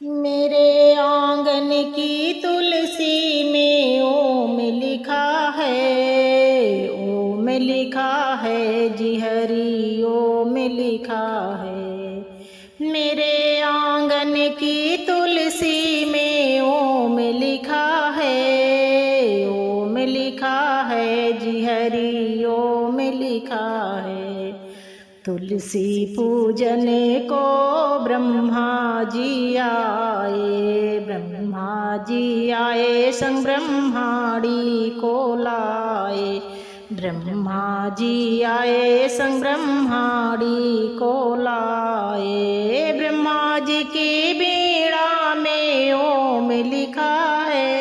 मेरे आंगन की तुलसी में ओम लिखा है, ओम लिखा है जी हरि ओम लिखा है। मेरे आंगन की तुलसी में ओम लिखा है, ओम लिखा है जी हरि ओम लिखा है। तुलसी पूजन को ब्रह्मा जी आए, ब्रह्मा जी आए संग ब्रह्माणी को लाए। ब्रह्मा जी आए संग ब्रह्माणी को लाए। ब्रह्मा जी की बीड़ा में ओम लिखा है,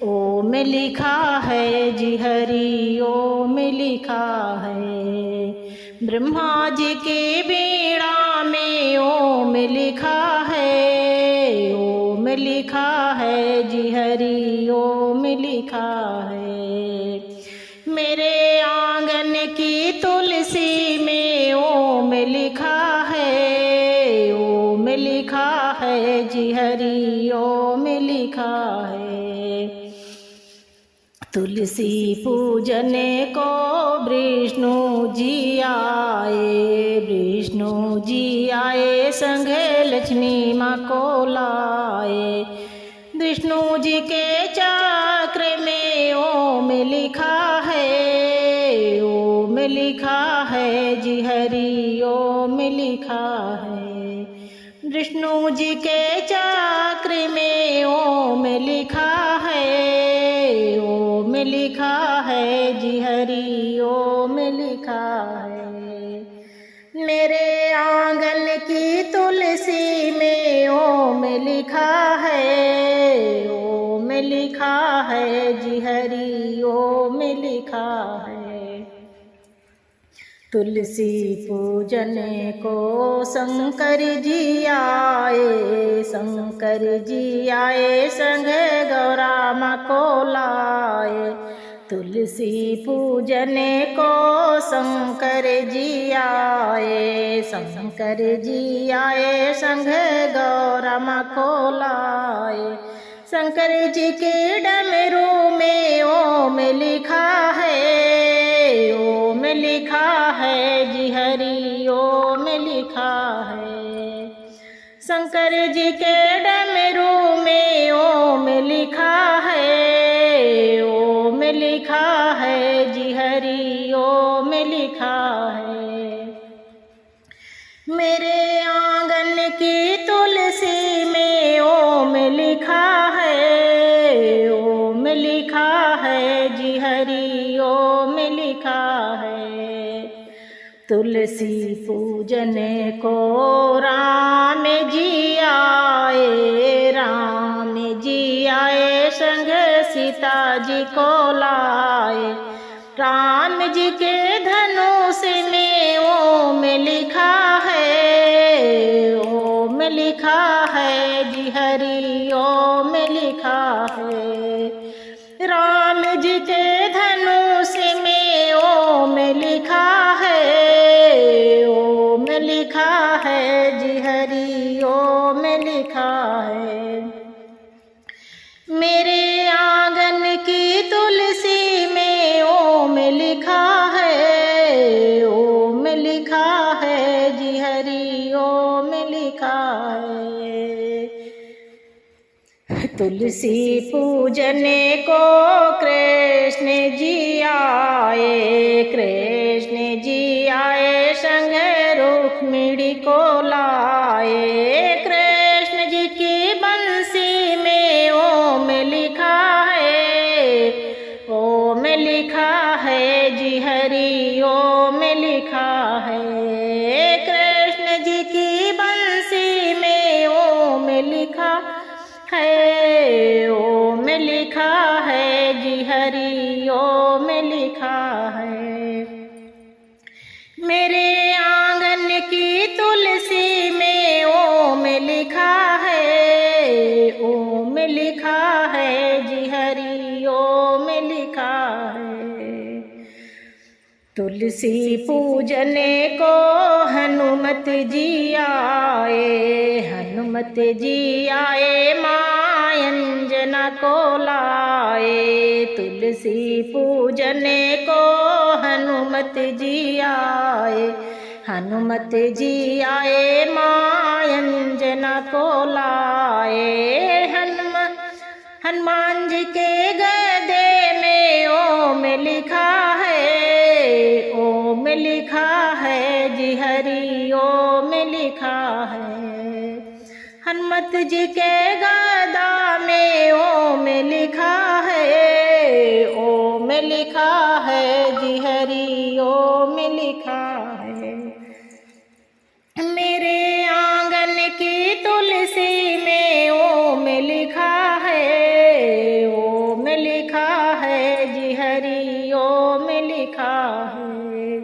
ओम लिखा है जी हरि ओम लिखा है। ब्रह्मा जी के बीड़ा में ओम लिखा है, ओम लिखा है जी हरि ओम लिखा है। मेरे आंगन की तुलसी में ओम लिखा है, ओम लिखा है जी हरि ओम लिखा है। तुलसी पूजन को विष्णु जी आए, विष्णु जी आए संग लक्ष्मी माँ को लाए। विष्णु जी के चक्र में ओम लिखा है, ओम लिखा है जी हरि ओम लिखा है। विष्णु जी के चक्र में ओम लिखा है, ओम लिखा है जी हरि ओम लिखा है। मेरे आंगन की तुलसी में ओम लिखा है, ओम लिखा है जी हरि ओम लिखा है। तुलसी पूजन को शंकर जी आए, शंकर जी आए संग गौरा माँ को लाए। तुलसी पूजन को शंकर जी आए, शंकर जी आए संग गौरा माँ को लाए। शंकर जी के डमरू में ओम लिखा है, ओम लिखा है जी हरि ओम लिखा है। शंकर जी के डमरू में ओम लिखा है, ओम लिखा है जी हरि ओम लिखा है। मेरे आंगन की तुलसी में ओम लिखा है, ओम लिखा है जी हरि ओम लिखा है। तुलसी पूजन को राम जी आए, राम जी आए संग सीता जी को लाए। राम जी के धनुष में ओम लिखा है, ओम लिखा है जी हरि ओम लिखा है। राम जी के धनुष में ओम लिखा है, ओम लिखा है जी हरि ओम लिखा है। मेरे आंगन की तुलसी में ओम लिखा है, ओम लिखा है जी हरि ओम लिखा है। तुलसी पूजन को कृष्ण जी आए, कृष्ण जी आए संग रुक्मिणी को लाए। कृष्ण जी की बंसी में ओम लिखा है, ओम लिखा है जी हरि ओम लिखा है। कृष्ण जी की बंसी में ओम लिखा है, ओम लिखा है जी हरि ओम लिखा है। मेरे आंगन की तुलसी में ओम लिखा है, ओम लिखा है जी हरि ओम लिखा है। तुलसी तुलसी पूजने को हनुमत जी आए, हनुमत जी आए माँ अंजना को लाए। तुलसी पूजने को हनुमत जी आए, हनुमत जी आए माँ अंजना को लाए। हनुमान जी के गदे में ओम लिखा है, ओम लिखा है जी हरि ओम लिखा है। हनुमत जी के गदा में ओम लिखा है, ओम लिखा है जी हरि ओम लिखा है। मेरे आंगन की तुलसी में ओम लिखा है, ओम लिखा है जी हरि ओम लिखा है,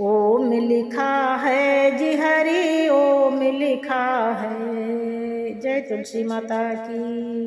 ओम लिखा है जी हरि ओम लिखा है। जय तुलसी माता की।